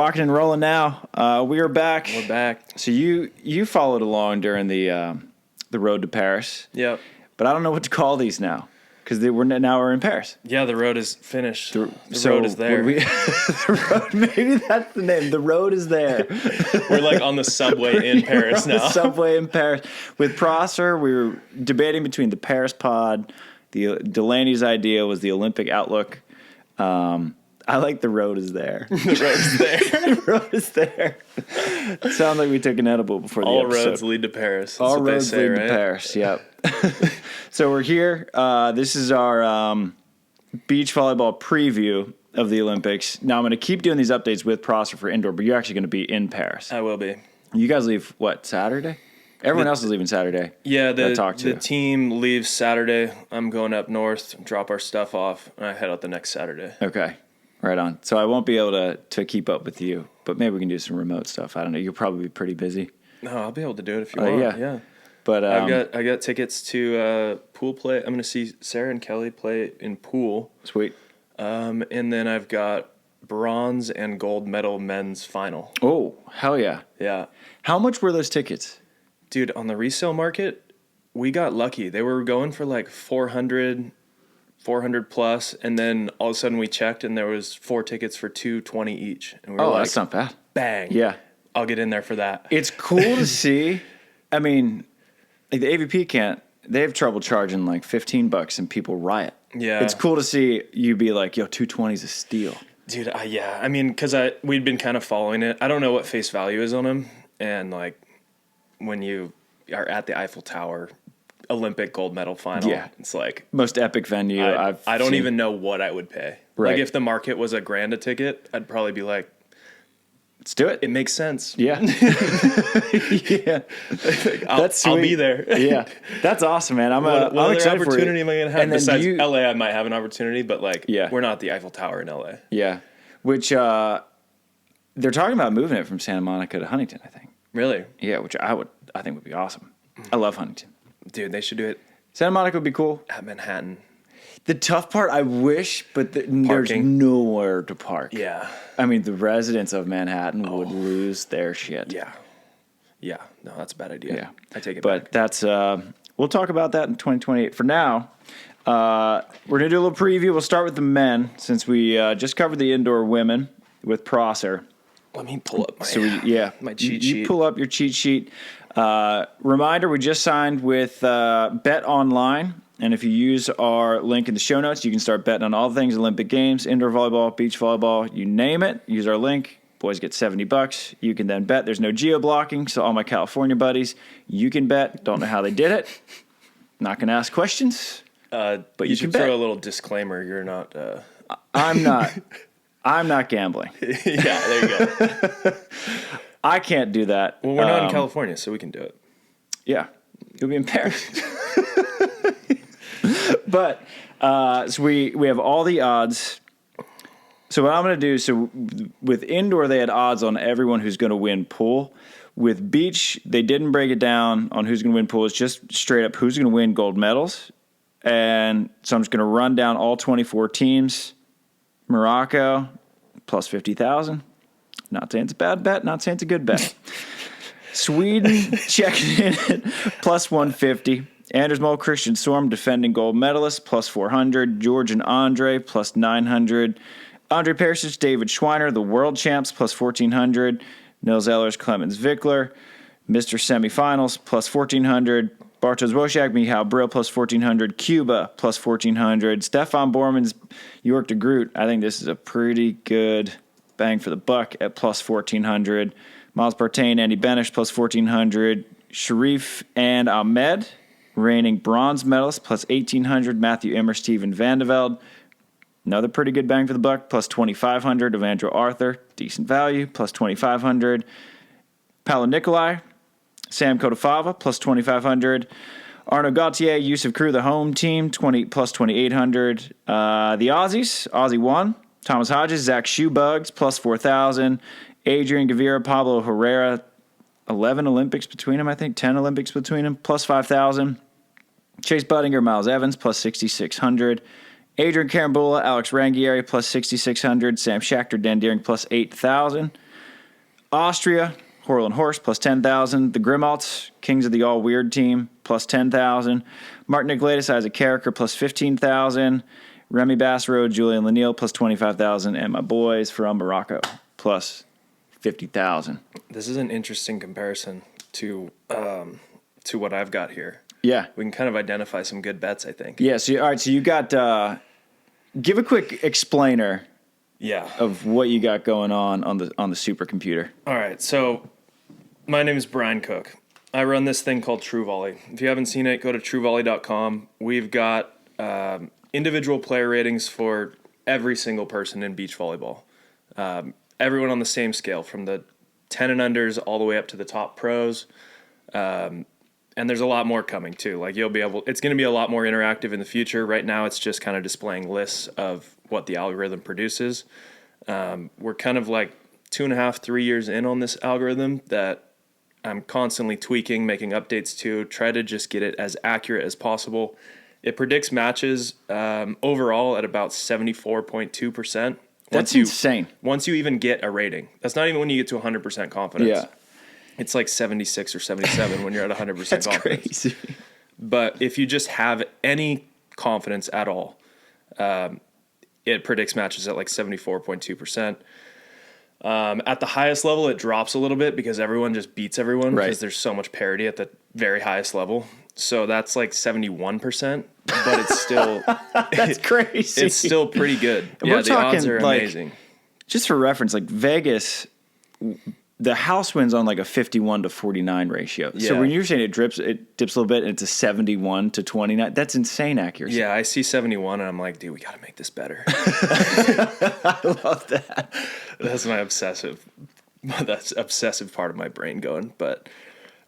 rocking and rolling now. We are back. We're back. So you followed along during the road to Paris. Yep. But I don't know what to call these now because we're in Paris. Yeah, the road is finished. The road is there. The road, maybe that's the name. The road is there. We're like on the subway in Paris now. The subway in Paris. With Prosser, we were debating between the Paris pod. Delaney's idea was the Olympic outlook. I like the road is there. The road is there. The road is there. Sounds like we took an edible before the episode. All roads lead to Paris. That's All what roads they say, lead right? to Paris, yep. So we're here. This is our beach volleyball preview of the Olympics. Now I'm going to keep doing these updates with Prosser for indoor, but you're actually going to be in Paris. I will be. You guys leave, what, Saturday? Everyone else is leaving Saturday. Yeah, the team leaves Saturday. I'm going up north, drop our stuff off, and I head out the next Saturday. Okay. Right on. So I won't be able to keep up with you, but maybe we can do some remote stuff. I don't know. You'll probably be pretty busy. No, I'll be able to do it if you want. Yeah. But I got tickets to pool play. I'm going to see Sarah and Kelly play in pool. Sweet. And then I've got bronze and gold medal men's final. Oh, hell yeah. Yeah. How much were those tickets? Dude, on the resale market, we got lucky. They were going for like 400 plus, and then all of a sudden we checked and there was 4 tickets for $220 each. And we were that's not bad. Bang. Yeah. I'll get in there for that. It's cool to see. I mean, like the AVP they have trouble charging like $15 and people riot. Yeah. It's cool to see you be like, yo, 220 is a steal. Dude, yeah. I mean, because we'd been kind of following it. I don't know what face value is on them. And like when you are at the Eiffel Tower Olympic gold medal final. Yeah. It's like most epic venue I don't even know what I would pay. Right. Like if the market was $1,000 a ticket, I'd probably be like, let's do it. It makes sense. Yeah. Yeah. I'll be there. Yeah. That's awesome, man. I'm excited for opportunity you. am I going to have? And besides LA, I might have an opportunity, but like we're not at the Eiffel Tower in LA. Yeah. Which they're talking about moving it from Santa Monica to Huntington, I think. Really? Yeah, which I think would be awesome. I love Huntington. Dude, they should do it. Santa Monica would be cool. At Manhattan. The tough part, I wish, but there's nowhere to park. Yeah. I mean, the residents of Manhattan would lose their shit. Yeah. Yeah. No, that's a bad idea. Yeah. I take it back. But that's, we'll talk about that in 2028. For now, we're going to do a little preview. We'll start with the men since we just covered the indoor women with Prosser. Let me pull up my cheat sheet. You pull up your cheat sheet. Reminder, we just signed with Bet Online, and if you use our link in the show notes, you can start betting on all things Olympic Games, indoor volleyball, beach volleyball, you name it. Use our link. Boys get $70. You can then bet. There's no geo-blocking, so all my California buddies, you can bet. Don't know how they did it. Not going to ask questions, but you can bet. Throw a little disclaimer. You're not... I'm not. I'm not gambling. Yeah, there you go. I can't do that. Well, we're not in California, so we can do it. Yeah. You'll be in Paris. But so we have all the odds. So what I'm going to do, with indoor, they had odds on everyone who's going to win pool. With beach, they didn't break it down on who's going to win pool. It's just straight up who's going to win gold medals. And so I'm just going to run down all 24 teams. Morocco, plus 50,000. Not saying it's a bad bet, not saying it's a good bet. Sweden checking in at plus 150. Mol and Christian Sorum, defending gold medalist, plus 400. George and Andre, plus 900. Andre Perisic, David Schweiner, the world champs, plus 1,400. Nils Ehlers, Clemens Vickler, Mr. Semifinals, plus 1,400. Bartosz Wojciak, Michał Brill, plus 1,400. Cuba, plus 1,400. Stefan Bourmans, Yorick to Groot. I think this is a pretty good bang for the buck at plus 1,400. Miles Partain, Andy Benesh, plus 1,400. Sharif and Ahmed, reigning bronze medalist, plus 1,800. Matthew Immer, Steven Vandeveld. Another pretty good bang for the buck, plus 2,500. Evandro Arthur, decent value, plus 2,500. Paolo Nicolai, Sam Kodafava, plus 2,500. Arnaud Gauthier, Yusuf Crew, the home team, plus 2,800. The Aussies, Aussie 1. Thomas Hodges, Zach Shoebugs, plus 4,000. Adrian Gavira, Pablo Herrera, 11 Olympics between them, I think. 10 Olympics between them, plus 5,000. Chase Budinger, Miles Evans, plus 6,600. Adrian Karambula, Alex Rangieri, plus 6,600. Sam Schachter, Dan Deering, plus 8,000. Austria, Horland Horse, plus 10,000. The Grimalts, Kings of the All Weird team, plus 10,000. Martin Nicolaitis, Isaac Carricker, plus 15,000. Remy Bassroad, Julian Laniel, plus 25,000. And my boys from Morocco, plus 50,000. This is an interesting comparison to what I've got here. Yeah. We can kind of identify some good bets, I think. Yeah, so all right, so you got give a quick explainer of what you got going on the supercomputer. All right, so my name is Brian Cook. I run this thing called TruVolley. If you haven't seen it, go to TruVolley.com. We've got individual player ratings for every single person in beach volleyball. Everyone on the same scale, from the 10 and unders all the way up to the top pros. And there's a lot more coming too. Like it's going to be a lot more interactive in the future. Right now, it's just kind of displaying lists of what the algorithm produces. We're kind of like 2.5, 3 years in on this algorithm that I'm constantly tweaking, making updates to, try to just get it as accurate as possible. It predicts matches overall at about 74.2%. That's insane. Once you even get a rating. That's not even when you get to 100% confidence. Yeah. It's like 76 or 77 when you're at 100% That's confidence. Crazy. But if you just have any confidence at all, it predicts matches at like 74.2%. At the highest level, it drops a little bit because everyone just beats everyone because there's so much parity at the very highest level. So that's like 71%, but it's still... That's crazy. It's still pretty good. And yeah, we're the talking, odds are amazing. Just for reference, like Vegas... The house wins on like a 51 to 49 ratio. Yeah. So when you're saying it dips a little bit and it's a 71 to 29, that's insane accuracy. Yeah, I see 71 and I'm like, dude, we got to make this better. I love that. That's obsessive part of my brain going. But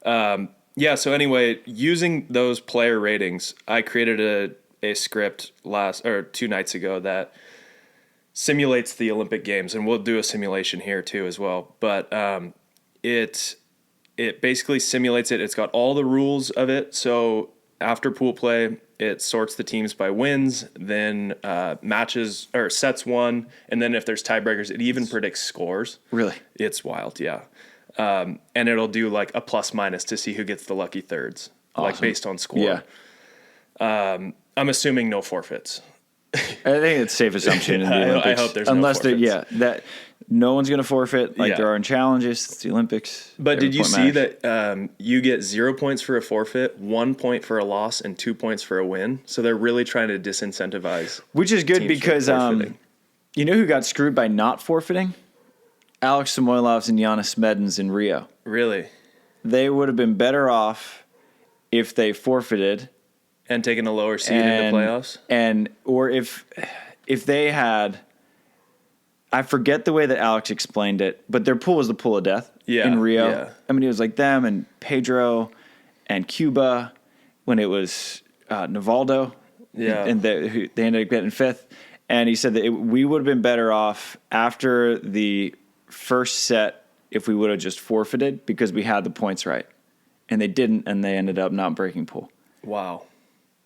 so anyway, using those player ratings, I created a script 2 nights ago that simulates the Olympic Games, and we'll do a simulation here too as well. But it basically simulates it. It's got all the rules of it. So after pool play, it sorts the teams by wins, then matches or sets won, and then if there's tiebreakers, it even predicts scores. Really? It's wild, yeah. And it'll do like a plus minus to see who gets the lucky thirds, like based on score. Yeah. I'm assuming no forfeits. I think it's a safe assumption in the Olympics. I hope there's no forfeits. That no one's going to forfeit like there are in challenges. It's the Olympics. But did you see that you get 0 points for a forfeit, 1 point for a loss, and 2 points for a win? So they're really trying to disincentivize. Which is good because you know who got screwed by not forfeiting? Alex Samoilovs and Giannis Medins in Rio. Really? They would have been better off if they forfeited. And taking a lower seed in the playoffs? Or if they had, I forget the way that Alex explained it, but their pool was the pool of death in Rio. Yeah. I mean, it was like them and Pedro and Cuba when it was Nivaldo. Yeah. And they ended up getting fifth. And he said that we would have been better off after the first set if we would have just forfeited because we had the points right. And they didn't, and they ended up not breaking pool. Wow.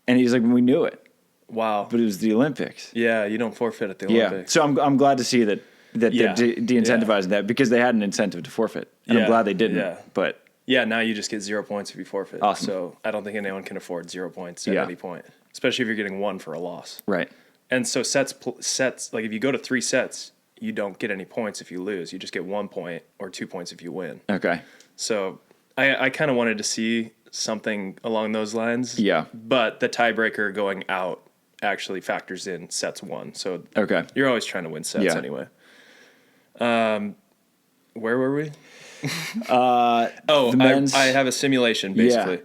And he's like, we knew it. Wow. But it was the Olympics. Yeah, you don't forfeit at the Olympics. So I'm glad to see that they're de-incentivizing that because they had an incentive to forfeit. And I'm glad they didn't. Yeah. But now you just get 0 points if you forfeit. Awesome. So I don't think anyone can afford 0 points at any point, especially if you're getting 1 for a loss. Right. And so sets, like if you go to 3 sets, you don't get any points if you lose. You just get 1 point or 2 points if you win. Okay. So I kind of wanted to see something along those lines. Yeah. But the tiebreaker going out actually factors in sets won. So you're always trying to win sets anyway. Where were we? I have a simulation basically.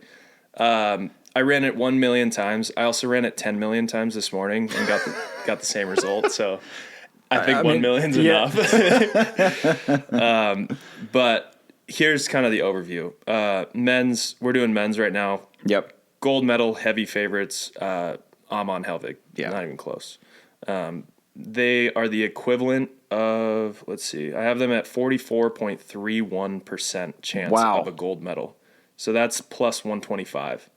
Yeah. I ran it 1 million times. I also ran it 10 million times this morning and got the same result. So I think 1 million's enough. But here's kind of the overview. Men's, we're doing men's right now. Yep. Gold medal, heavy favorites, Ahman, Hellvig. Yeah. Not even close. They are the equivalent of, let's see, I have them at 44.31% chance of a gold medal. So that's plus 125.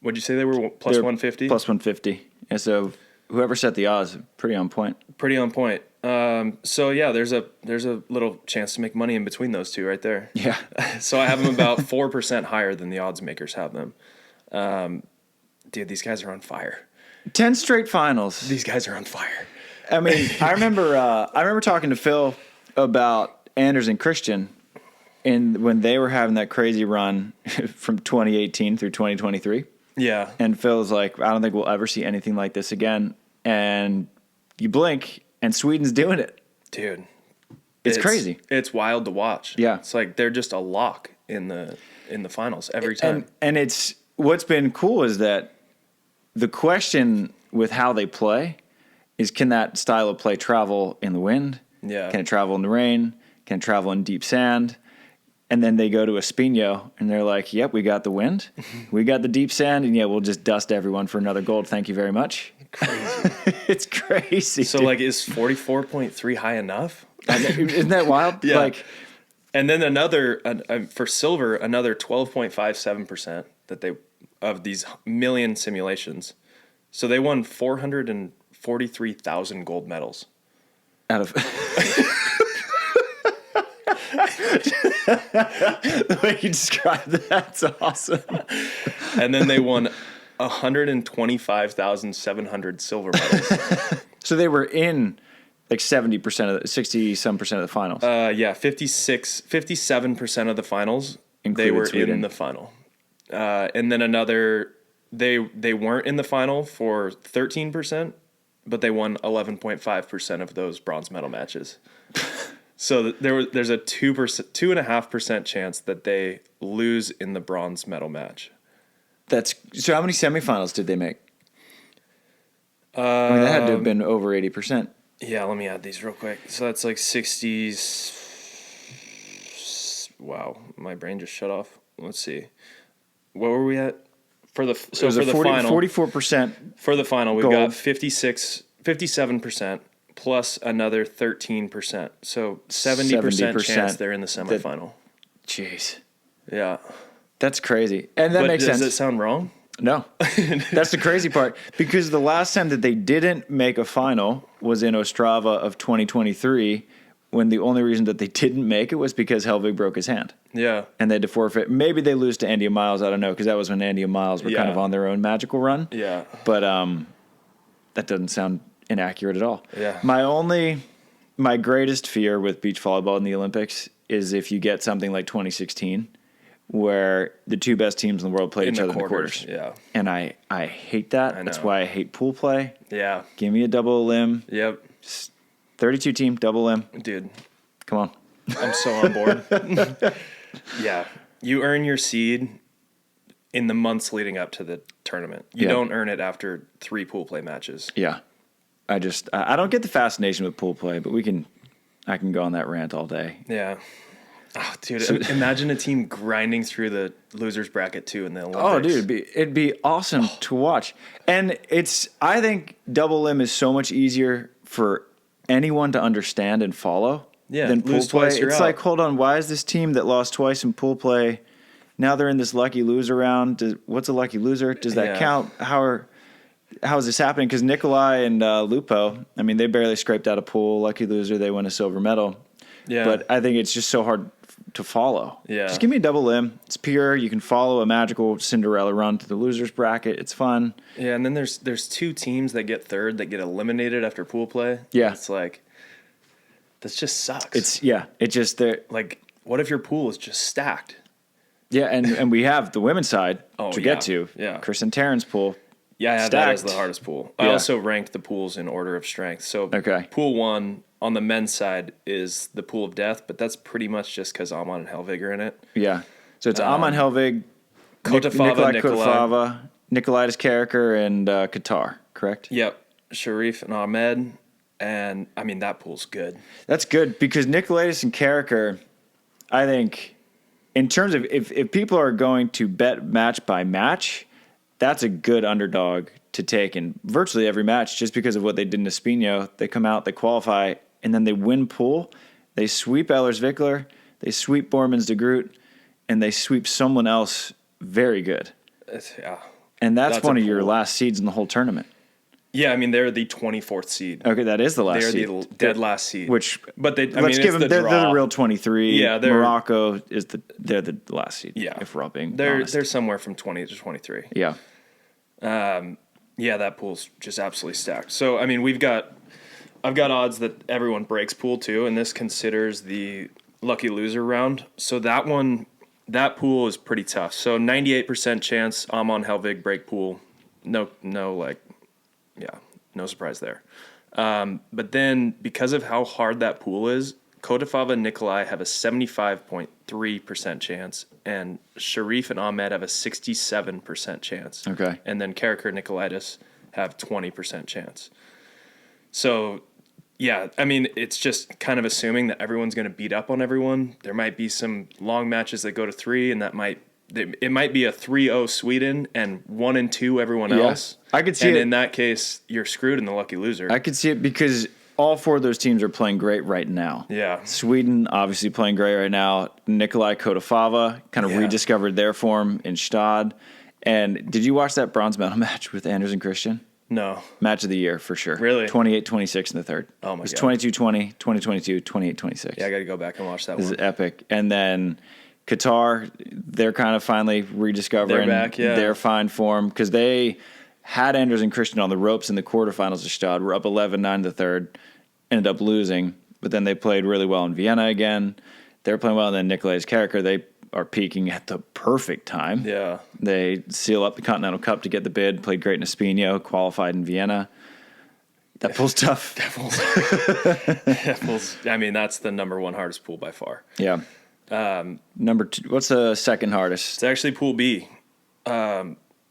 What'd you say they were? Plus 150? Plus 150. And so whoever set the odds, pretty on point. Pretty on point. So yeah, there's a little chance to make money in between those two right there. Yeah. So I have them about 4% higher than the odds makers have them. Dude, these guys are on fire. 10 straight finals. These guys are on fire. I mean, I remember talking to Phil about Anders and Christian, and when they were having that crazy run from 2018 through 2023. Yeah. And Phil's like, I don't think we'll ever see anything like this again. And you blink, and Sweden's doing it. Dude. It's crazy. It's wild to watch. Yeah. It's like they're just a lock in the finals every time. And it's what's been cool is that the question with how they play is, can that style of play travel in the wind? Yeah. Can it travel in the rain? Can it travel in deep sand? And then they go to Espino, and they're like, yep, we got the wind. We got the deep sand, and yeah, we'll just dust everyone for another gold. Thank you very much. Crazy. It's crazy. So, dude. like, is 44.3 high enough? Isn't that wild? Yeah. Like, and then for silver, another 12.57% that they of these million simulations. So they won 443,000 gold medals. Out of the way you describe that's awesome. And then they won 125,700 silver medals. So they were in like 70% of the 60-some% of the finals. Yeah, 57% of the finals Included they were Sweden. in the final. And then they weren't in the final for 13%, but they won 11.5% of those bronze medal matches. So there's a 2.5% chance that they lose in the bronze medal match. So how many semifinals did they make? I mean, that had to have been over 80%. Yeah, let me add these real quick. So that's like 60s. Wow, my brain just shut off. Let's see. What were we at? For the final, 44%. For the final, we've gold. got 57% plus another 13%. So 70% chance they're in the semifinal. Jeez. Yeah. That's crazy. And that makes sense. Does it sound wrong? No. That's the crazy part. Because the last time that they didn't make a final was in Ostrava of 2023, when the only reason that they didn't make it was because Hellvig broke his hand. Yeah. And they had to forfeit. Maybe they lose to Andy and Miles. I don't know, because that was when Andy and Miles were kind of on their own magical run. Yeah. But that doesn't sound inaccurate at all. Yeah. My greatest fear with beach volleyball in the Olympics is if you get something like 2016, where the two best teams in the world played each other in the quarters. Yeah. And I hate that. I know. That's why I hate pool play. Yeah. Give me a double limb. Yep. 32 team, double limb. Dude. Come on. I'm so on board. Yeah. You earn your seed in the months leading up to the tournament. You don't earn it after 3 pool play matches. Yeah. I don't get the fascination with pool play, but I can go on that rant all day. Yeah. Oh, dude, imagine a team grinding through the losers bracket too in the Olympics. Oh, dude, it'd be awesome to watch. And I think double limb is so much easier for anyone to understand and follow than pool lose play. twice, you're It's out. like, hold on, why is this team that lost twice in pool play, now they're in this lucky loser round? What's a lucky loser? Does that count? How is this happening? Because Nikolai and Lupo, I mean, they barely scraped out a pool. Lucky loser, they win a silver medal. Yeah. But I think it's just so hard to follow. Yeah. Just give me a double limb. It's pure. You can follow a magical Cinderella run to the losers bracket. It's fun. Yeah, and then there's 2 teams that get third that get eliminated after pool play. Yeah. It's like, that just sucks. It just they're like, what if your pool is just stacked? Yeah, and we have the women's side to get to. Yeah. Chris and Taryn's pool. Yeah, I had that as Stacked. the hardest pool. I Yeah. also ranked the pools in order of strength. So pool 1 on the men's side is the pool of death, but that's pretty much just because Ahman and Hellvig are in it. Yeah. So it's Ahman Hellvig, Kotafava, Kotafava, Nikolaitis Carricker, and Qatar, correct? Yep. Sharif and Ahmed. And, I mean, that pool's good. That's good because Nikolaitis and Carricker, I think, in terms of if people are going to bet match by match, that's a good underdog to take in virtually every match just because of what they did in Espino. They come out, they qualify, and then they win pool. They sweep Ehlers-Wickler, they sweep Bourmans de Groot, and they sweep someone else very good. Yeah. And that's one of your pool. last seeds in the whole tournament. Yeah, I mean they're the 24th seed. Okay, that is the last They're seed. the dead last seed. But they, I let's mean, give it's them. They're the real 23. Yeah, Morocco is they're the last seed. Yeah, if we're all being they're honest. they're somewhere from 20 to 23. Yeah. Yeah, that pool's just absolutely stacked. So I mean, I've got odds that everyone breaks pool 2, and this considers the lucky loser round. So that pool is pretty tough. So 98% chance Ahman Hellvig break pool. No surprise there. But then because of how hard that pool is, Kotafava and Nikolai have a 75.3% chance, and Sharif and Ahmed have a 67% chance. Okay. And then Carricker and Nicolaitis have 20% chance. So, yeah, I mean, it's just kind of assuming that everyone's going to beat up on everyone. There might be some long matches that go to 3, and it might be a 3-0 Sweden and 1-2 everyone else. I could see and it. in that case, you're screwed in the lucky loser. I could see it because all 4 of those teams are playing great right now. Yeah. Sweden obviously playing great right now. Nikolai Kotafava kind of rediscovered their form in Stad. And did you watch that bronze medal match with Anders and Christian? No. Match of the year for sure. Really? 28-26 in the third. Oh my God. God. It was 22-20, 20-22, 28-26. Yeah, I got to go back and watch that This one. is epic. And then Qatar, they're kind of finally rediscovering They're back, yeah. their fine form because they had Anders and Christian on the ropes in the quarterfinals of Stad. We're up 11-9 in the third, ended up losing, but then they played really well in Vienna again. They're playing well, and then Nikolai's Carricker, they are peaking at the perfect time. Yeah. They seal up the Continental Cup to get the bid, played great in Espino, qualified in Vienna. That pool's tough. That pool's, I mean, that's the number 1 hardest pool by far. Yeah. Number 2, what's the second hardest? It's actually Pool B.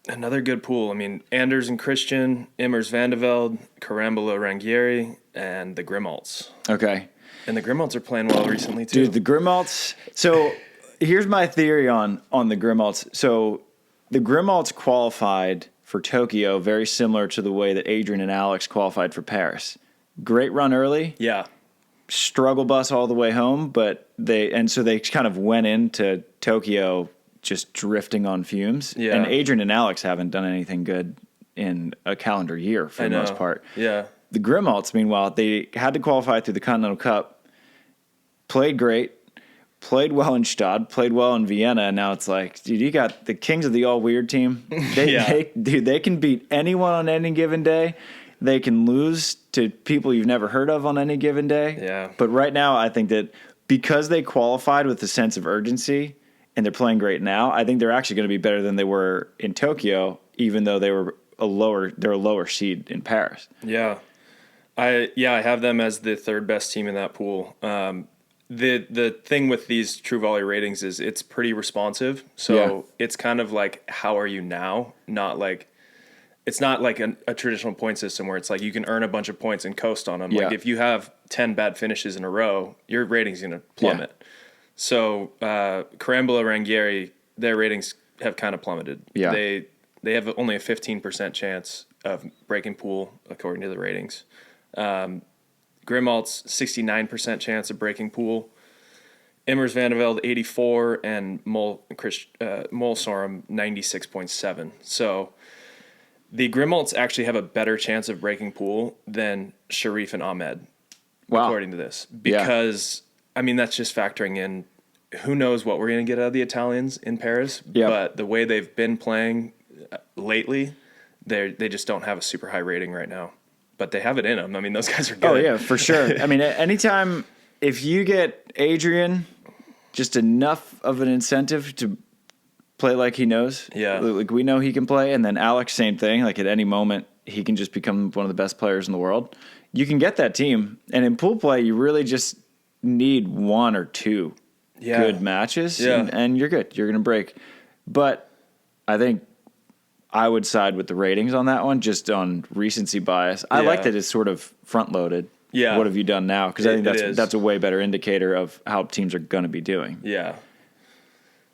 Another good pool. I mean, Anders and Christian, Immers Vandeveld, Karambula Rangieri, and the Grimmalts. Okay. And the Grimmalts are playing well recently, too. Dude, the Grimmalts. So here's my theory on the Grimmalts. So the Grimmalts qualified for Tokyo very similar to the way that Adrian and Alex qualified for Paris. Great run early. Yeah. Struggle bus all the way home, but they kind of went into Tokyo just drifting on fumes. Yeah. And Adrian and Alex haven't done anything good in a calendar year for the most part. Yeah. The Grimmalts, meanwhile, they had to qualify through the Continental Cup, played great, played well in Stad, played well in Vienna, and now it's like, dude, you got the kings of the all-weird team. They can beat anyone on any given day. They can lose to people you've never heard of on any given day. Yeah. But right now, I think that because they qualified with a sense of urgency and they're playing great now, I think they're actually going to be better than they were in Tokyo, even though they're a lower seed in Paris. Yeah. I have them as the 3rd best team in that pool. The thing with these TruVolley ratings is it's pretty responsive. So it's kind of like, how are you now? Not like, it's not like a traditional point system where it's like you can earn a bunch of points and coast on them. Yeah. Like if you have 10 bad finishes in a row, your rating's going to plummet. Yeah. So Karambula Rangieri, their ratings have kind of plummeted. Yeah. They have only a 15% chance of breaking pool according to the ratings. Grimmalt's 69% chance of breaking pool. Immers Vandeveld 84 and Mol Sorum 96.7. So the Grimmalts actually have a better chance of breaking pool than Sharif and Ahmed, according to this. Because, I mean, that's just factoring in who knows what we're going to get out of the Italians in Paris. Yeah. But the way they've been playing lately, they just don't have a super high rating right now. But they have it in them. I mean, those guys are good. Oh, yeah, for sure. I mean, anytime, if you get Adrian just enough of an incentive to play like he knows. Yeah. Like we know he can play. And then Alex, same thing. Like at any moment, he can just become one of the best players in the world. You can get that team. And in pool play, you really just need 1 or 2 good matches. Yeah. And you're good. You're going to break. But I think I would side with the ratings on that one, just on recency bias. I like that it's sort of front-loaded. Yeah. What have you done now? Because I think is. that's a way better indicator of how teams are going to be doing. Yeah.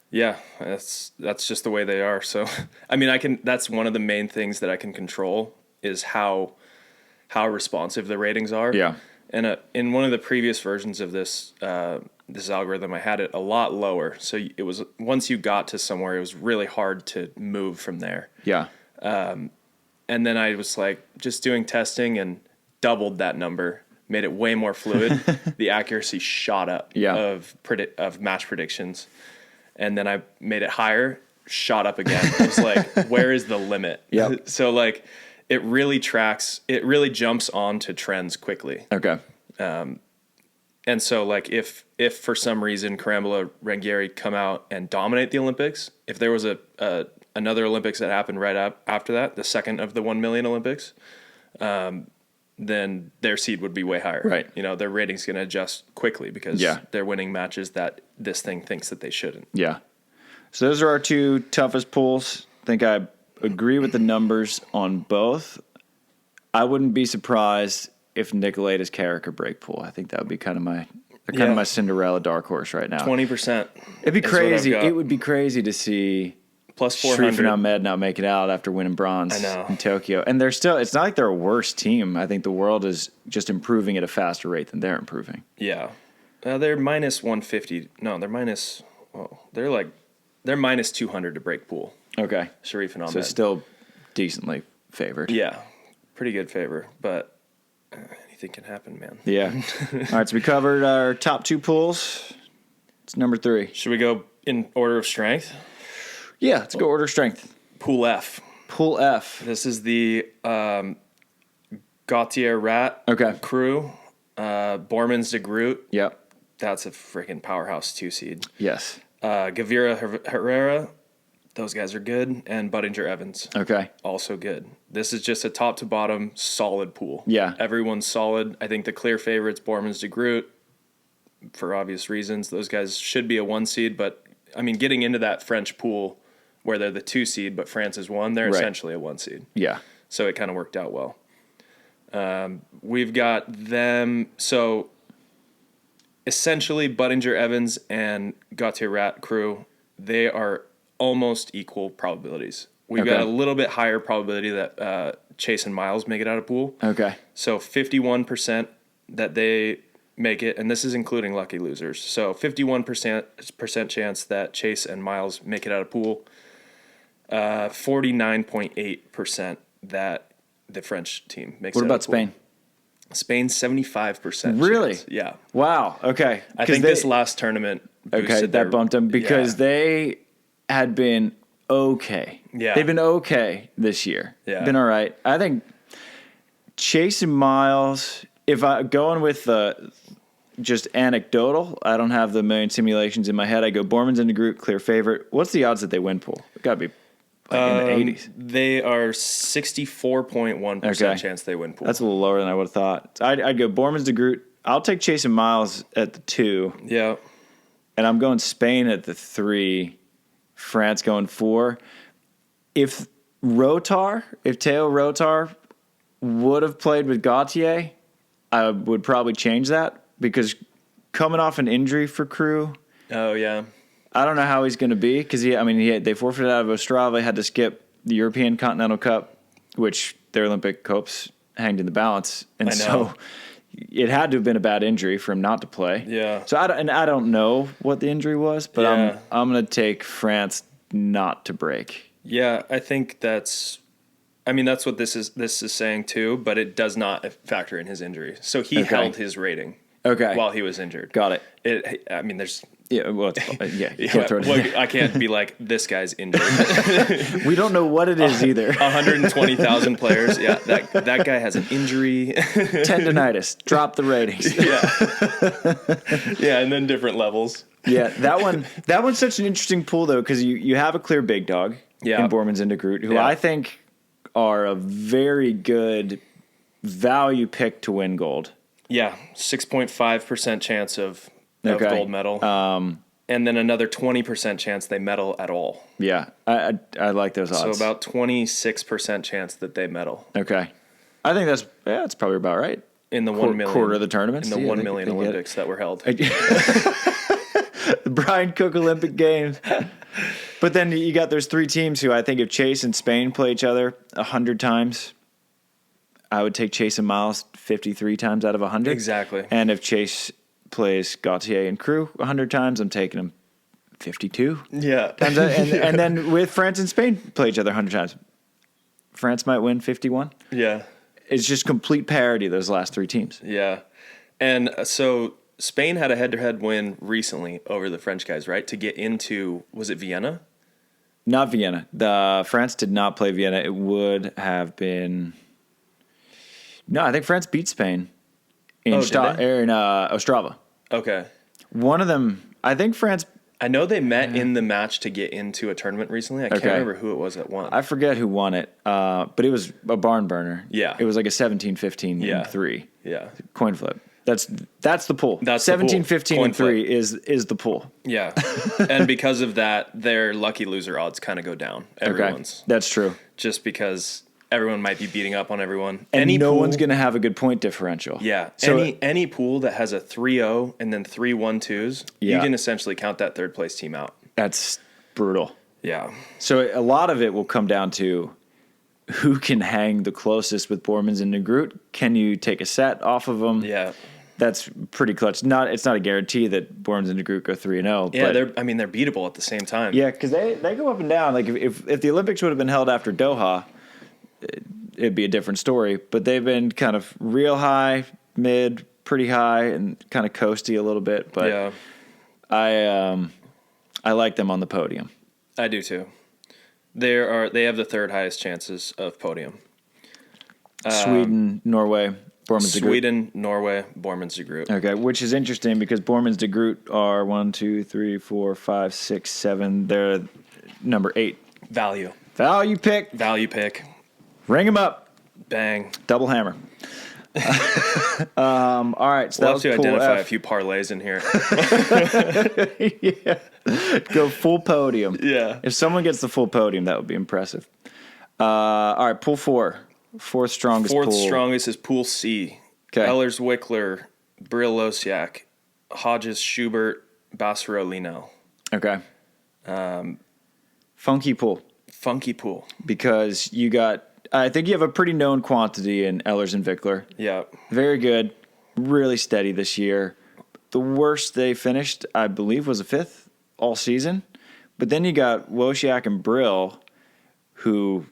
Yeah, that's just the way they are. So, I mean, that's one of the main things that I can control is how responsive the ratings are. Yeah. And in one of the previous versions of this algorithm, I had it a lot lower. So it was, once you got to somewhere, it was really hard to move from there. Yeah. And then I was like just doing testing and doubled that number, made it way more fluid. The accuracy shot up of match predictions. And then I made it higher, shot up again. I was like, where is the limit? Yep. So like it really jumps onto trends quickly. Okay. And so like if for some reason Carambola Rangieri come out and dominate the Olympics, if there was another Olympics that happened right after that, the second of the 1 million Olympics, then their seed would be way higher. Right. You know, their rating's going to adjust quickly because they're winning matches that this thing thinks that they shouldn't. Yeah. So those are our two toughest pools. I think I agree with the numbers on both. I wouldn't be surprised if Nicolaitis Carrick or break pool. I think that would be kind of my Cinderella dark horse right now. 20%. It'd be crazy. It would be crazy to see plus 400 Sharif and Ahmed not make it out after winning bronze in Tokyo. And they're still, it's not like they're a worse team. I think the world is just improving at a faster rate than they're improving. Yeah. They're minus 150. No, they're minus 200 to break pool. Okay. Sharif and Ahmed. So still decently favored. Yeah. Pretty good favor, but anything can happen, man. Yeah. All right, so we covered our top two pools. It's number 3. Should we go in order of strength? Yeah, let's go order strength. Pool F. Pool F. This is the Gautier Rat crew. Bourmans de Groot. Yep. That's a freaking powerhouse 2 seed. Yes. Gavira Herrera. Those guys are good. And Budinger Evans. Okay. Also good. This is just a top to bottom solid pool. Yeah. Everyone's solid. I think the clear favorites, Bourmans de Groot, for obvious reasons. Those guys should be a 1 seed, but I mean, getting into that French pool where they're the 2 seed, but France is 1, they're essentially a 1 seed. Yeah. So it kind of worked out well. We've got them. So essentially Budinger Evans and Gautier Rat crew, they are almost equal probabilities. We've got a little bit higher probability that Chase and Miles make it out of pool. Okay. So 51% that they make it, and this is including lucky losers. So 51% chance that Chase and Miles make it out of pool. 49.8% that the French team makes it out of pool. What about Spain? Spain, 75%. Really? Chance. Yeah. Wow. Okay. I think this last tournament that bumped them because they had been okay. Yeah. They've been okay this year. Yeah. Been all right. I think Chase and Miles, if I going with just anecdotal, I don't have the million simulations in my head. I go Bourmans in the group, clear favorite. What's the odds that they win pool? It got to be in the 80s. They are 64.1% chance they win pool. That's a little lower than I would have thought. So I'd go Bourmans de Groot. I'll take Chase and Miles at the 2. Yeah. And I'm going Spain at the 3. France going 4. If Theo Rotar would have played with Gautier, I would probably change that because coming off an injury for crew. Oh, yeah. I don't know how he's going to be because they forfeited out of Ostrava, had to skip the European Continental Cup, which their Olympic hopes hanged in the balance. And so it had to have been a bad injury for him not to play. Yeah. So I don't know what the injury was, but I'm going to take France not to break. Yeah, I think that's what this is saying too, but it does not factor in his injury. So he held his rating while he was injured. Got it. There's I can't be like, this guy's injured. We don't know what it is either. 120,000 players. Yeah, that guy has an injury. Tendinitis. Drop the ratings. Yeah, and then different levels. Yeah, that one's such an interesting pool though because you have a clear big dog in Bourmans and de Groot, who I think are a very good value pick to win gold. Yeah, 6.5% chance of gold medal. And then another 20% chance they medal at all. Yeah, I like those odds. So about 26% chance that they medal. Okay. I think that's probably about right. In the 1 million. Quarter of the tournaments. In the 1 million Olympics that were held. The Brian Cook Olympic Games. But then you got those 3 teams who I think if Chase and Spain play each other 100 times, I would take Chase and Miles 53 times out of 100. Exactly. And if Chase plays Gautier and crew 100 times, I'm taking them 52. Yeah. Times and then with France and Spain play each other 100 times, France might win 51. Yeah. It's just complete parity, those last 3 teams. Yeah. And so Spain had a head-to-head win recently over the French guys, right? To get into, was it Vienna? Not Vienna. France did not play Vienna. It would have been... No, I think France beat Spain in Ostrava. Okay. One of them, I think France... I know they met in the match to get into a tournament recently. I can't remember who it was that won. I forget who won it, but it was a barn burner. Yeah. It was like a 17-15 in 3. Yeah. Coin flip. That's the pool. That's 17-15 in 3 is the pool. Yeah. And because of that, their lucky loser odds kind of go down. Everyone's. Okay. That's true. Just because everyone might be beating up on everyone. And no one's going to have a good point differential. Yeah. So any pool that has a 3-0 and then 3 1-2s, you can essentially count that third place team out. That's brutal. Yeah. So a lot of it will come down to who can hang the closest with Bourmans and Groot. Can you take a set off of them? Yeah. That's pretty clutch. It's not a guarantee that Bourmans and Groot go 3-0. Yeah, they're beatable at the same time. Yeah, because they go up and down. Like if the Olympics would have been held after Doha, it'd be a different story. But they've been kind of real high, mid, pretty high, and kind of coasty a little bit. But yeah. I like them on the podium. I do too. They have the third highest chances of podium. Sweden, Norway, Bourmans de Groot. Sweden, Norway, Bourmans de Groot. Okay, which is interesting because Bourmans de Groot are 1, 2, 3, 4, 5, 6, 7. They're number 8. Value pick. Ring them up. Bang. Double hammer. All right, so we'll have to identify F. a few parlays in here. Yeah. Go full podium. Yeah. If someone gets the full podium, that would be impressive. All right, pool 4. Fourth strongest pool. Fourth strongest is Pool C. Okay. Ehlers Wickler, Brill Losiak, Hodges Schubert, Bassero Linel. Okay. Funky pool. Because I think you have a pretty known quantity in Ehlers and Wickler. Yeah. Very good. Really steady this year. The worst they finished, I believe, was a 5th all season. But then you got Wozniak and Brill, who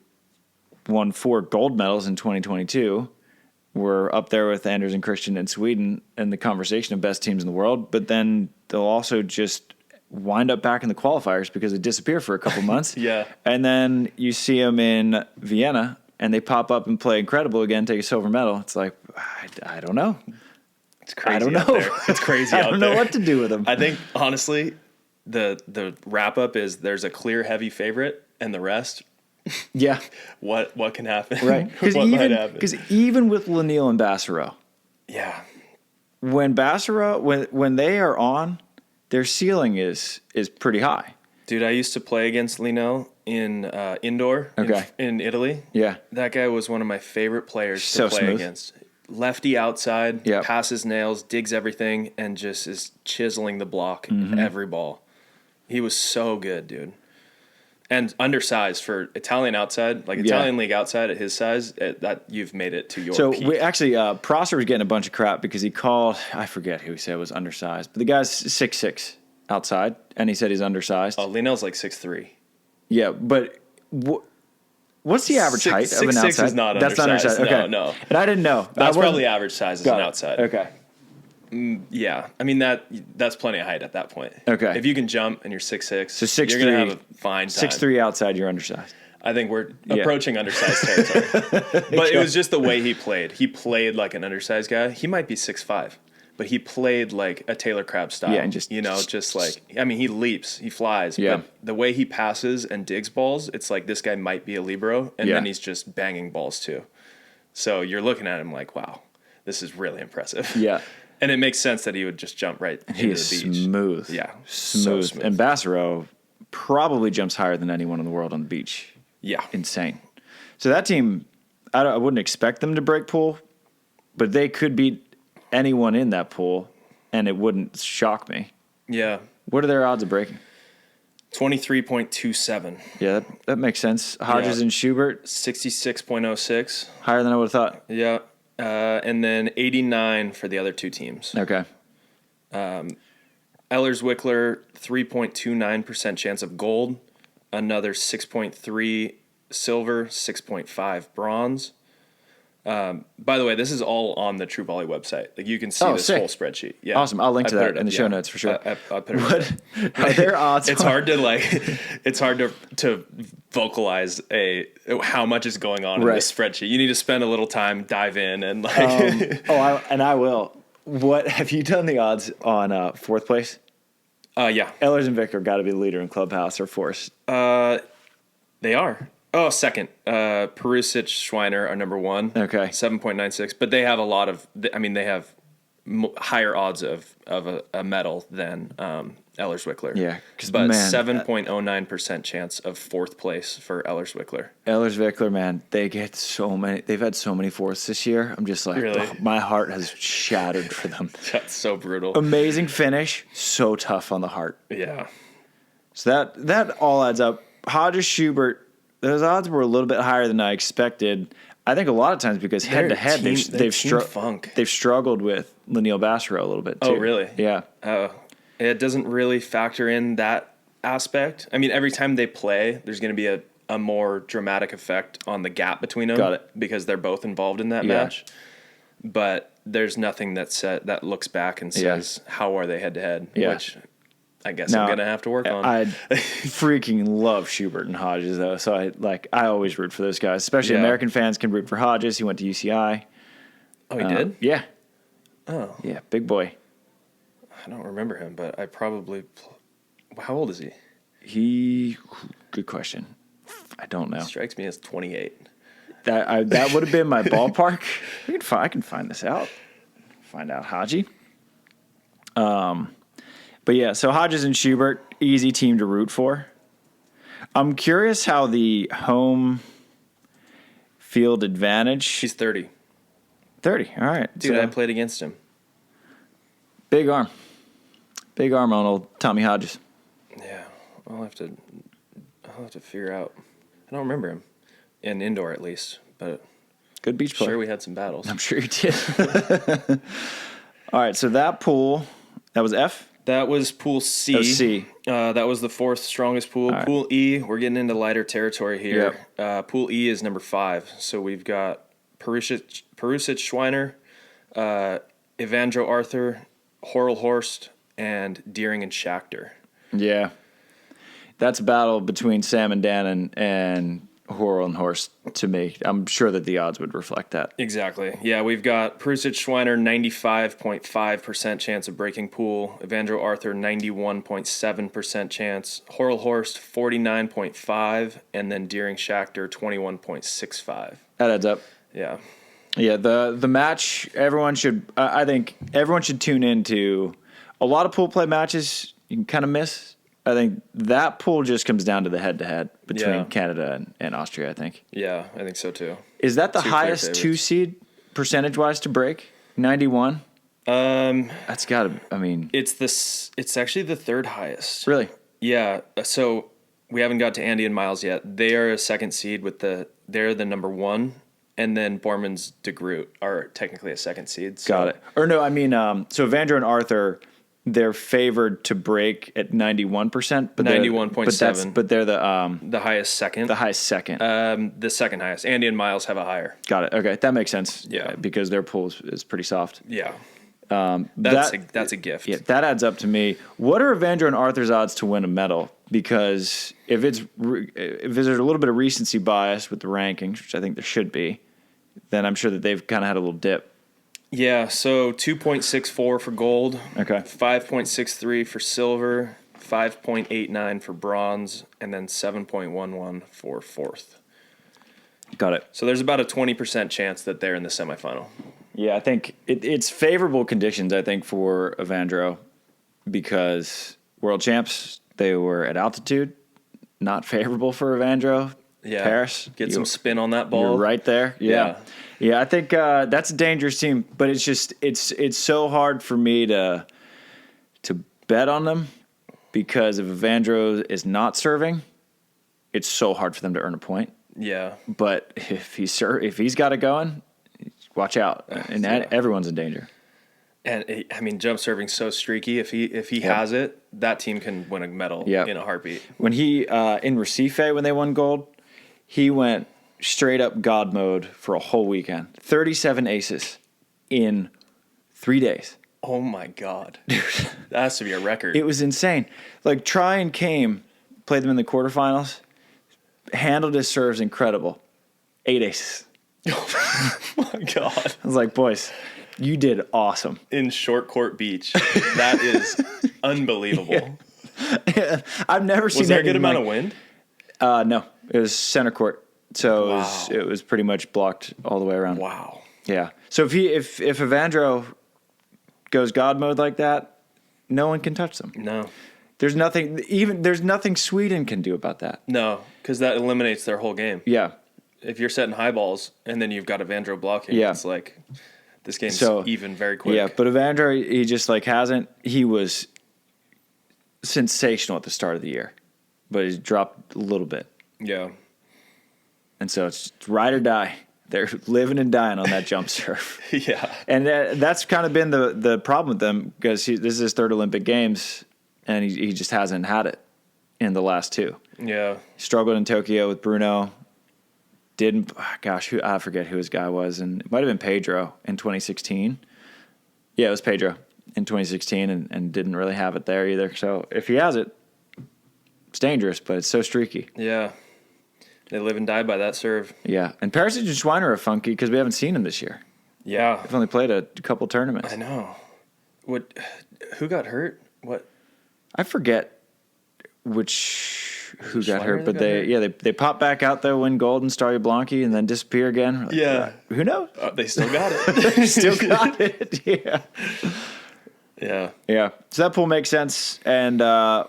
won 4 gold medals in 2022. We're up there with Anders and Christian in Sweden in the conversation of best teams in the world. But then they'll also just wind up back in the qualifiers because they disappear for a couple months. Yeah. And then you see them in Vienna, and they pop up and play incredible again, take a silver medal. It's like, I don't know. It's crazy. I don't know. Out there. It's crazy. I don't know what to do with them. I think honestly, the wrap up is there's a clear heavy favorite, and the rest. Yeah. What can happen? Right. Because even with Linel and Bassero, yeah, when they are on, their ceiling is pretty high. Dude, I used to play against Linel in indoor in Italy. Yeah. That guy was one of my favorite players So to play smooth. against. Lefty outside, Yep. passes nails, digs everything, and just is chiseling the block every ball. He was so good, dude. And undersized for Italian outside, like Italian league outside at his size, that you've made it to your peak. Prosser was getting a bunch of crap because he called, I forget who he said was undersized, but the guy's 6'6" outside, and he said he's undersized. Oh, Linel's like 6'3". Yeah, but what's the average height of an outside? 6'6" is not That's undersized. not undersized. Okay. No. And I didn't know. That's probably average size as an outside. Okay. Yeah, I mean that's plenty of height at that point. Okay. If you can jump and you're 6'6", So 6'3", you're gonna have a fine time. 6'3" outside, you're undersized. I think we're approaching undersized territory. But it was just the way he played. He played like an undersized guy. He might be 6'5", but he played like a Taylor Crabb style. Yeah, and he leaps, he flies. Yeah. But the way he passes and digs balls, it's like this guy might be a libero, and then he's just banging balls too. So you're looking at him like, wow, this is really impressive. Yeah. And it makes sense that he would just jump right into the beach. Smooth. Yeah. Smooth. So smooth. And Bassero probably jumps higher than anyone in the world on the beach. Yeah. Insane. So that team, I wouldn't expect them to break pool, but they could beat anyone in that pool, and it wouldn't shock me. Yeah. What are their odds of breaking? 23.27. Yeah, that makes sense. Hodges and Schubert, 66.06. higher than I would have thought. Yeah. And then 89 for the other two teams. Okay. Ehlers Wickler, 3.29% chance of gold. Another 6.3 silver 6.5, bronze. By the way, this is all on the TruVolley website. Like you can see this sick. whole spreadsheet. Yeah, Awesome. I'll link to that in the show notes for sure. I put it up. Are there odds? It's hard to vocalize how much is going on in this spreadsheet. You need to spend a little time, dive in, and like. I will. What have you done the odds on fourth place? Yeah. Ehlers and Vicker got to be the leader in clubhouse or force. They are. Oh, second. Perusic, Schweiner are number 1. Okay. 7.96. But they have a lot of. They have higher odds of a medal than Ehlers-Wickler. Yeah, but 7.09% chance of fourth place for Ehlers-Wickler. Ehlers-Wickler, man, they get so many. They've had so many fourths this year. I'm just like, really? My heart has shattered for them. That's so brutal. Amazing finish, so tough on the heart. Yeah. So that all adds up. Hodges, Schubert, those odds were a little bit higher than I expected. I think a lot of times because head to head they've struggled with Lanil Bassero a little bit too. Oh, really? Yeah. It doesn't really factor in that aspect. I mean, every time they play, there's going to be a more dramatic effect on the gap between them. Got it. Because they're both involved in that match. But there's nothing that looks back and says, how are they head to head? Which I guess I'm going to have to work on. I freaking love Schubert and Hodges, though. So I always root for those guys, especially American fans can root for Hodges. He went to UCI. Oh, he did? Yeah. Oh. Yeah, big boy. I don't remember him, but I probably... How old is he? Good question. I don't know. He strikes me as 28. That would have been my ballpark. I can find this out. Find out Haji. But yeah, so Hodges and Schubert, easy team to root for. I'm curious how the home field advantage. She's 30. 30, all right. Dude, I played against him. Big arm. Big arm on old Tommy Hodges. Yeah, I'll have to figure out. I don't remember him. In indoor, at least. But good beach player. Sure, we had some battles. I'm sure you did. All right, so that pool, that was F? That was Pool C. That was C. That was the fourth strongest pool. Right. Pool E, we're getting into lighter territory here. Yep. Pool E is number 5. So we've got Perusic, Schweiner, Evandro Arthur, Horlhorst, and Deering and Schachter. Yeah. That's a battle between Sam and Dan and Horlhorst to me. I'm sure that the odds would reflect that. Exactly. Yeah, we've got Perusic Schweiner, 95.5% chance of breaking pool. Evandro Arthur, 91.7% chance. Horlhorst, 49.5%. And then Deering Schachter, 21.65%. That adds up. Yeah. Yeah, the match, I think everyone should tune into. A lot of pool play matches you can kind of miss. I think that pool just comes down to the head-to-head between Canada and Austria, I think. Yeah, I think so too. Is that the highest 2 seed percentage-wise to break? 91? That's got to, I mean... It's actually the third highest. Really? Yeah, so we haven't got to Andy and Miles yet. They are a second seed they're the number 1, and then Bourmans de Groot are technically a second seed. So. Got it. Or no, I mean, so Evandro and Arthur... They're favored to break at 91%, but 91.7. But they're the highest second. The highest second. The second highest. Andy and Miles have a higher. Got it. Okay, that makes sense. Yeah, because their pool is pretty soft. Yeah. That's a gift. Yeah, that adds up to me. What are Evandro and Arthur's odds to win a medal? Because if there's a little bit of recency bias with the rankings, which I think there should be, then I'm sure that they've kind of had a little dip. Yeah, so 2.64 for gold, okay, 5.63 for silver, 5.89 for bronze, and then 7.11 for fourth. Got it. So there's about a 20% chance that they're in the semifinal. Yeah, I think it's favorable conditions, I think, for Evandro because world champs, they were at altitude, not favorable for Evandro. Yeah, Paris. Get some spin on that ball. You're right there. Yeah. Yeah, I think that's a dangerous team, but it's just it's so hard for me to bet on them because if Evandro is not serving, it's so hard for them to earn a point. Yeah. But if he's got it going, watch out, and everyone's in danger. And I mean, jump serving's so streaky. If he has it, that team can win a medal in a heartbeat. When he in Recife when they won gold, He went straight up God mode for a whole weekend. 37 aces in 3 days. Oh my God. That has to be a record. It was insane. Like, Try and Came, played them in the quarterfinals, handled his serves incredible. 8 aces. Oh my God. I was like, boys, you did awesome. In Short Court Beach. That is unbelievable. Yeah. I've never seen Was there a good amount like, of wind? No, it was center court. So Wow. it was pretty much blocked all the way around. Wow. Yeah. So if Evandro goes God mode like that, no one can touch them. No. There's nothing Sweden can do about that. No, because that eliminates their whole game. Yeah. If you're setting high balls and then you've got Evandro blocking, Yeah. it's like this game's even very quick. Yeah, but Evandro, he just like hasn't. He was sensational at the start of the year, but he's dropped a little bit. Yeah. And so it's ride or die. They're living and dying on that jump serve. Yeah. And that's kind of been the problem with them, because this is his third Olympic Games, and he just hasn't had it in the last two. Yeah. He struggled in Tokyo with Bruno. I forget who his guy was, and it might have been Pedro in 2016. Yeah, it was Pedro in 2016, and didn't really have it there either. So if he has it, it's dangerous, but it's so streaky. Yeah. They live and die by that serve. Yeah, and Perisic and Schweiner are funky because we haven't seen him this year. Yeah. They've only played a couple tournaments. I know. Who got hurt? What? I forget who got Schweiner hurt, but that got hurt? they pop back out though, win gold in Starry Blanchi, and then disappear again. Like, Yeah. who knows? They still got it. Still got it. Yeah. Yeah. Yeah. So that pool makes sense. And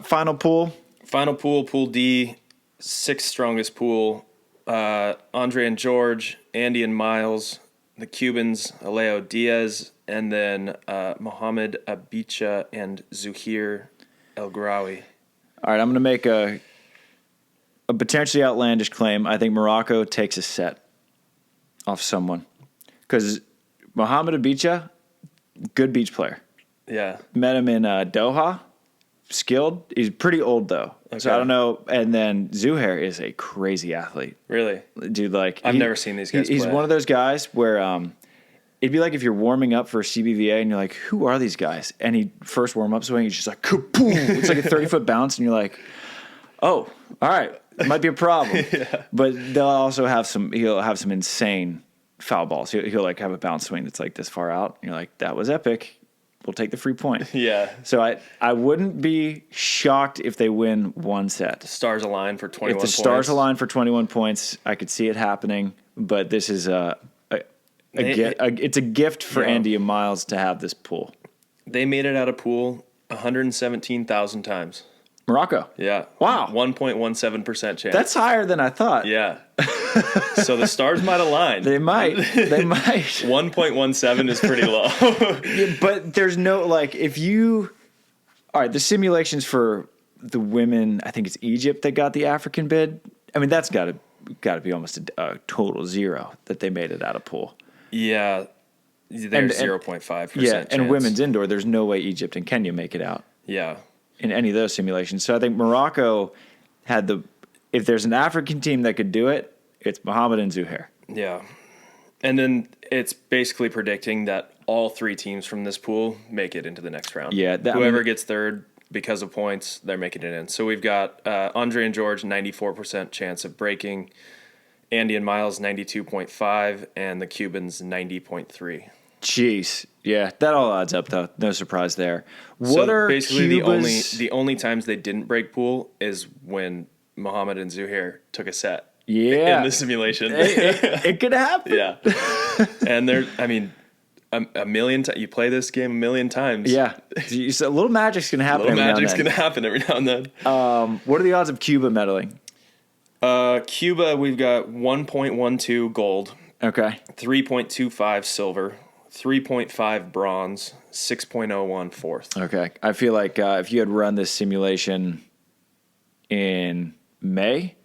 final pool. Final pool, Pool D, sixth strongest pool. Andre and George, Andy and Miles, the Cubans, Aleo Diaz, and then Mohamed Abicha and Zuhair El Graoui. All right, I'm going to make a potentially outlandish claim. I think Morocco takes a set off someone. Because Mohamed Abicha, good beach player. Yeah. Met him in Doha. Skilled. He's pretty old, though. Okay. So I don't know. And then Zuhair is a crazy athlete. Really? Dude, like... I've never seen these guys He's play. one of those guys where... it'd be like if you're warming up for a CBVA and you're like, who are these guys? And he first warm-up swing, he's just like, kaboom! It's like a 30-foot bounce, and you're like, oh, all right, it might be a problem. Yeah. But he'll have some insane foul balls. He'll like have a bounce swing that's like this far out, and you're like, that was epic. We'll take the free point. Yeah. So I wouldn't be shocked if they win one set. Stars align for 21 If the points. stars align for 21 points, I could see it happening. But this is it's a gift for Yeah. Andy and Miles to have this pool. They made it out of pool 117,000 times. Morocco. Yeah. Wow. 1.17% chance. That's higher than I thought. Yeah. So the stars might align. They might. 1.17 is pretty low. Yeah, but there's no, like, if you... All right, the simulations for the women, I think it's Egypt that got the African bid. I mean, that's got to be almost a total zero that they made it out of pool. Yeah. There's 0.5% Yeah, chance. and women's indoor, there's no way Egypt and Kenya make it out Yeah. in any of those simulations. So I think Morocco had if there's an African team that could do it, it's Mohamed and Zuhair. Yeah. And then it's basically predicting that all three teams from this pool make it into the next round. Yeah. Whoever gets third because of points, they're making it in. So we've got Andre and George, 94% chance of breaking. Andy and Miles, 92.5. And the Cubans, 90.3. Jeez. Yeah, that all adds up, though. No surprise there. What So are basically Cuba's... the only times they didn't break pool is when Mohamed and Zuhair took a set. Yeah. In the simulation. It could happen. Yeah. And a million times. You play this game a million times. Yeah. So a little magic's going to happen. Little magic's going to happen every now and then. What are the odds of Cuba medaling? Cuba, we've got 1.12 gold, Okay. 3.25 silver, 3.5 bronze, 6.01 fourth. Okay. I feel like if you had run this simulation in May,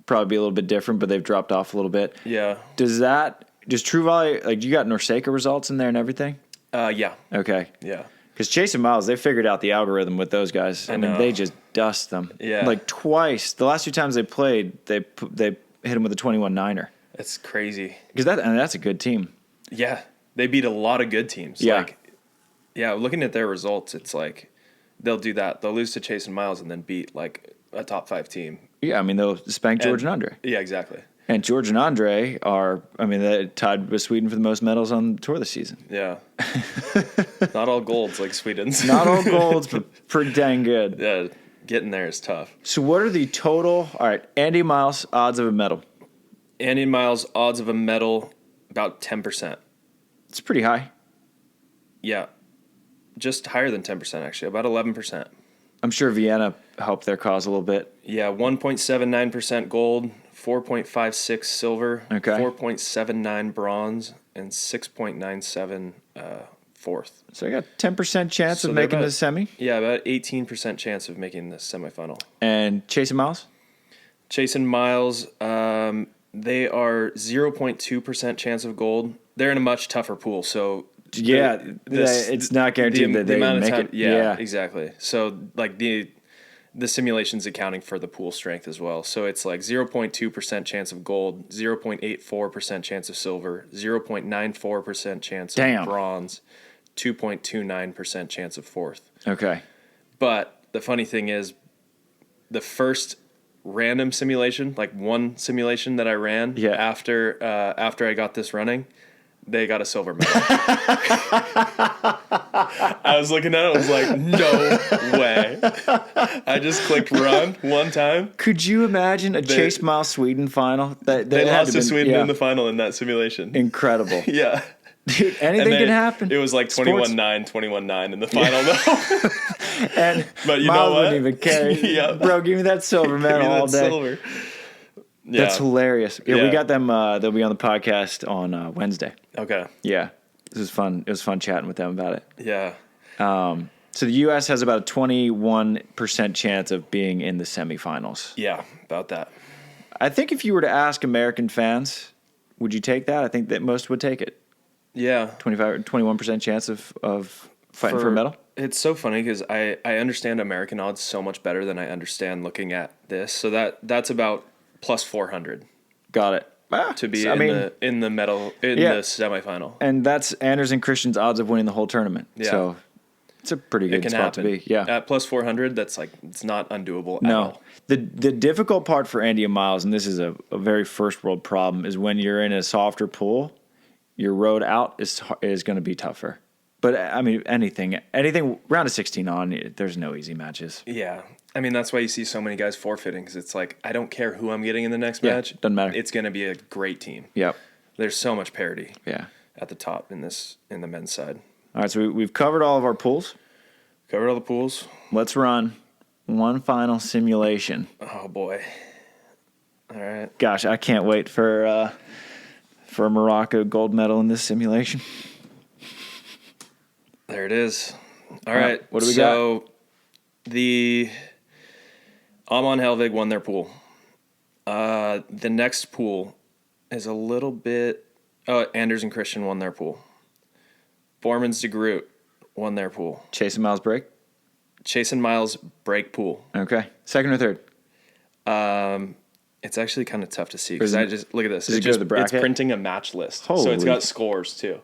probably be a little bit different, but they've dropped off a little bit. Yeah. Does TruVolley, like, you got Norseca results in there and everything? Yeah. Okay. Yeah. Because Chase and Miles, they figured out the algorithm with those guys. I mean, know. they just dust them. Yeah. Like twice. The last two times they played, they hit them with a 21-9er. It's crazy. Because that's a good team. Yeah. They beat a lot of good teams. Yeah. Looking at their results, it's like they'll do that. They'll lose to Chase and Miles and then beat like a top 5 team. Yeah, I mean, they'll spank George and Andre. Yeah, exactly. And George and Andre they're tied with Sweden for the most medals on the tour this season. Yeah. Not all golds like Sweden's. Not all golds, but pretty dang good. Yeah, getting there is tough. So what are the total, all right, Andy Miles, odds of a medal? Andy Miles, odds of a medal, about 10%. It's pretty high. Yeah. Just higher than 10%, actually, about 11%. I'm sure Vienna helped their cause a little bit. Yeah, 1.79% gold, 4.56 silver, Okay. 4.79 bronze, and 6.97 fourth. So I got 10% chance So of they're making about- the semi. Yeah, about 18% chance of making the semifinal. And Chase and Miles? Chase and Miles, they are 0.2% chance of gold. They're in a much tougher pool, so Yeah, it's not guaranteed that they amount of make time, it. Yeah, exactly. So like the simulation's accounting for the pool strength as well. So it's like 0.2% chance of gold, 0.84% chance of silver, 0.94% chance of bronze, 2.29% chance of fourth. Okay. But the funny thing is, the first random simulation, like one simulation that I ran after I got this running, they got a silver medal. I was looking at it, I was like, no way. I just clicked run one time. Could you imagine a Chase Miles Sweden final? They lost to Sweden in the final in that simulation. Incredible. Yeah. Dude, anything can happen. It was like 21-9, 21-9 in the final, though. But you Miles know what? wouldn't even care. Yeah. Bro, give me that silver medal all day. Silver. Yeah. That's hilarious. Yeah, we got them. They'll be on the podcast on Wednesday. Okay. Yeah. This was fun. It was fun chatting with them about it. Yeah. So the U.S. has about a 21% chance of being in the semifinals. Yeah, about that. I think if you were to ask American fans, would you take that? I think that most would take it. Yeah. 21% chance of fighting for a medal. It's so funny because I understand American odds so much better than I understand looking at this. So that's about plus 400. Got it. To be in the medal the semifinal. And that's Anders and Christian's odds of winning the whole tournament. Yeah. So it's a pretty good spot to be. Yeah. At plus 400, that's like, it's not undoable at all. The difficult part for Andy and Miles, and this is a very first world problem, is when you're in a softer pool, your road out is going to be tougher. But I mean, anything round of 16 on, there's no easy matches. Yeah. I mean, that's why you see so many guys forfeiting, because it's like, I don't care who I'm getting in the next match. Doesn't matter. It's going to be a great team. Yep. There's so much parity. Yeah. At the top in the men's side. All right, so we've covered all of our pools. Covered all the pools. Let's run one final simulation. Oh boy! All right. Gosh, I can't wait for a Morocco gold medal in this simulation. There it is. All right. What do we got? So the Ahman Hellvig won their pool. The next pool is a little bit. Oh, Anders and Christian won their pool. Bourmans to Groot won their pool. Chase and Miles break? Chase and Miles break pool. Okay. Second or third? It's actually kind of tough to see because I just look at this. It's printing a match list. So it's got scores too.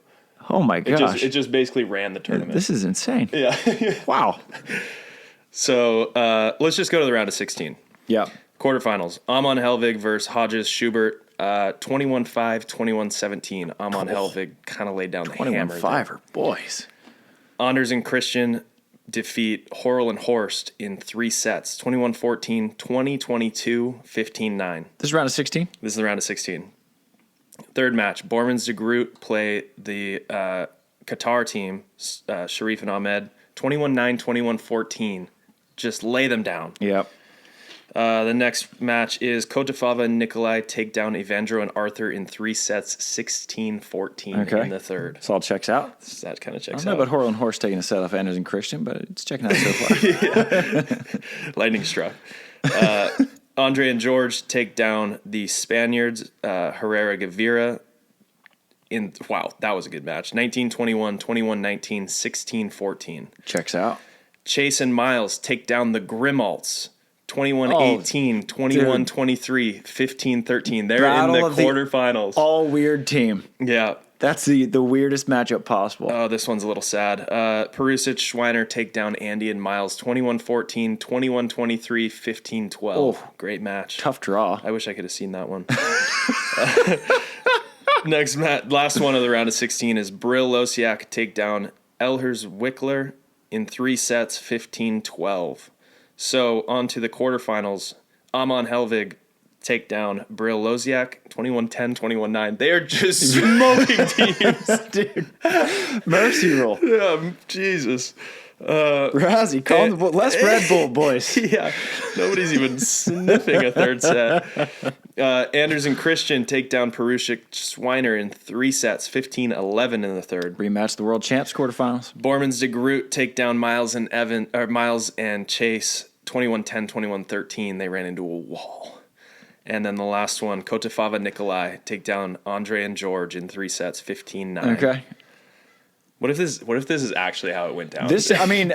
Oh my gosh. It just basically ran the tournament. This is insane. Yeah. Wow. So let's just go to the round of 16. Yeah. Quarterfinals. Ahman Hellvig versus Hodges Schubert. 21-5, 21-17. Ahman Hellvig kind of laid down the hammer. 21-5 boys. Anders and Christian defeat Horrell and Horst in 3 sets. 21-14, 20-22, 15-9. This is round of 16? This is the round of 16. Third match. Bourmans to Groot play the Qatar team, Sharif and Ahmed. 21-9, 21-14. Just lay them down. Yep. The next match is Kotafava and Nikolai take down Evandro and Arthur in 3 sets, 16-14 in the third. So all checks out. That kind of checks out. I don't know about Horrell and Horst taking a set off Anders and Christian, but it's checking out so far. Lightning struck. Andre and George take down the Spaniards, Herrera Gavira. That was a good match. 19-21, 21-19, 16-14. Checks out. Chase and Miles take down the Grimalts. 21-18, 21-23, 15-13. They're Battle in the of the quarterfinals. All weird team. Yeah. That's the weirdest matchup possible. Oh, this one's a little sad. Perusic, Schweiner take down Andy and Miles 21-14, 21-23, 15-12. Oh, great match. Tough draw. I wish I could have seen that one. Last one of the round of 16 is Brill Losiak take down Elhers Wickler in 3 sets, 15-12. So on to the quarterfinals. Ahman Hellvig take down Brill Losiak 21-10, 21-9. They are just smoking teams. Dude. Mercy roll. Yeah, Jesus. Razzie, call the less Red Bull, boys. Yeah, nobody's even sniffing a third set. Anders and Christian take down Perusic Schweiner in 3 sets, 15-11 in the third. Rematch the world champs quarterfinals. Bourmans de Groot take down Miles and Chase 21-10, 21-13. They ran into a wall. And then the last one, Kotafava Nikolai take down Andre and George in 3 sets, 15-9. Okay. What if this is actually how it went down?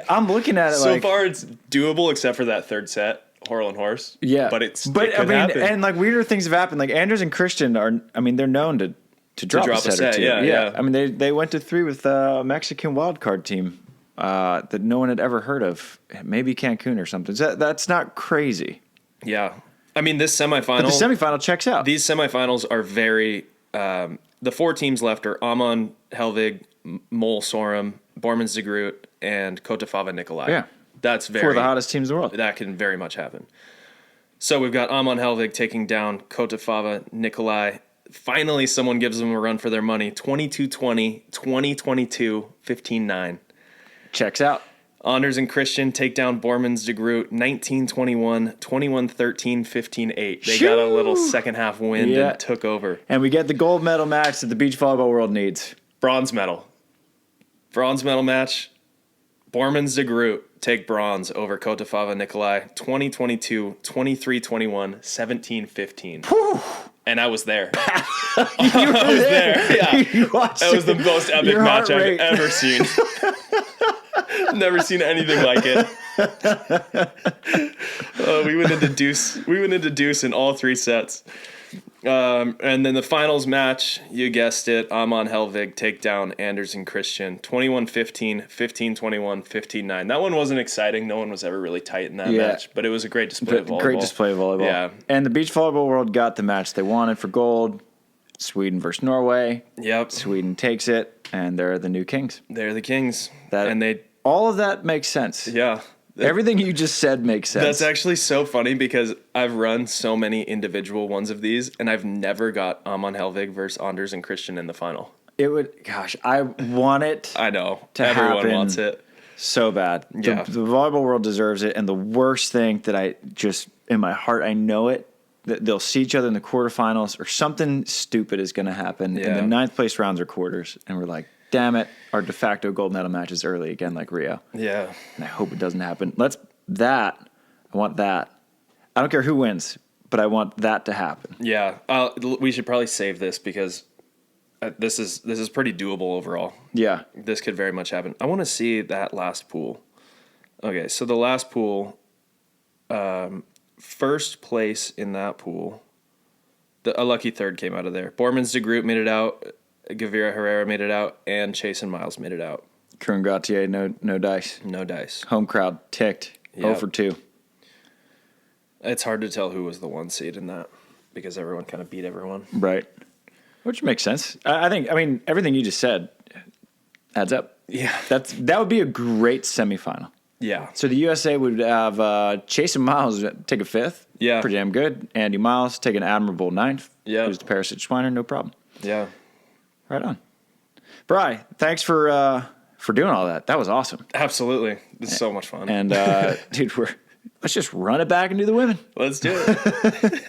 I'm looking at it so like far it's doable except for that third set, Horrell and Horse. Yeah. But it could happen. And like weirder things have happened. Like Anders and Christian they're known to drop a set or two. Yeah. I mean, they went to 3 with a Mexican wildcard team that no one had ever heard of. Maybe Cancun or something. That's not crazy. Yeah. I mean, this semifinal. But the semifinal checks out. These semifinals are very. The 4 teams left are Ahman, Hellvig, Mol Sorum, Bourmans de Groot, and Kotafava Nikolai. Yeah. That's very. 4 of the hottest teams in the world. That can very much happen. So we've got Ahman Hellvig taking down Kotafava Nikolai. Finally, someone gives them a run for their money. 22-20, 20-22, 15-9. Checks out. Anders and Christian take down Bourmans de Groot 19-21, 21-13, 15-8. They got a little second half wind and took over. And we get the gold medal match that the beach volleyball world needs. Bronze medal. Bronze medal match. Bourmans de Groot take bronze over Kotafava Nikolai 20-22, 23-21, 17-15. And I was there. I was there. Yeah. That was the most epic match I've ever seen. Never seen anything like it. We went into deuce in all 3 sets. And then the finals match, you guessed it, Ahman Hellvig take down Anders and Christian 21-15, 15-21, 15-9. That one wasn't exciting. No one was ever really tight in that match, but it was a great display of volleyball. Great display of volleyball. Yeah. And the beach volleyball world got the match they wanted for gold. Sweden versus Norway. Yep. Sweden takes it, and they're the new kings. They're the kings. All of that makes sense. Yeah. Everything you just said makes sense. That's actually so funny because I've run so many individual ones of these, and I've never got Ahman Hellvig versus Anders and Christian in the final. I want it. I know. Everyone wants it. So bad. Yeah. The volleyball world deserves it, and the worst thing that I just, in my heart, I know it, that they'll see each other in the quarterfinals or something stupid is going to happen. Yeah. And the 9th place rounds are quarters, and we're like, damn it, our de facto gold medal match is early again, like Rio. Yeah. And I hope it doesn't happen. I want that. I don't care who wins, but I want that to happen. Yeah. We should probably save this because this is pretty doable overall. Yeah. This could very much happen. I want to see that last pool. Okay, so the last pool, first place in that pool, a lucky third came out of there. Bourmans de Groot made it out. Gavira Herrera made it out, and Chase and Miles made it out. Kern Gautier, no dice. No dice. Home crowd ticked. Yep. 0 for 2. It's hard to tell who was the 1 seed in that because everyone kind of beat everyone. Right. Which makes sense. I think everything you just said adds up. Yeah. That would be a great semifinal. Yeah. So the USA would have Chase and Miles take a 5th. Yeah. Pretty damn good. Andy Miles take an admirable 9th. Yeah. Who's the Parasic Schweiner, no problem. Yeah. Right on. Bri, thanks for doing all that. That was awesome. Absolutely. This is so much fun. And, dude, let's just run it back and do the women. Let's do it.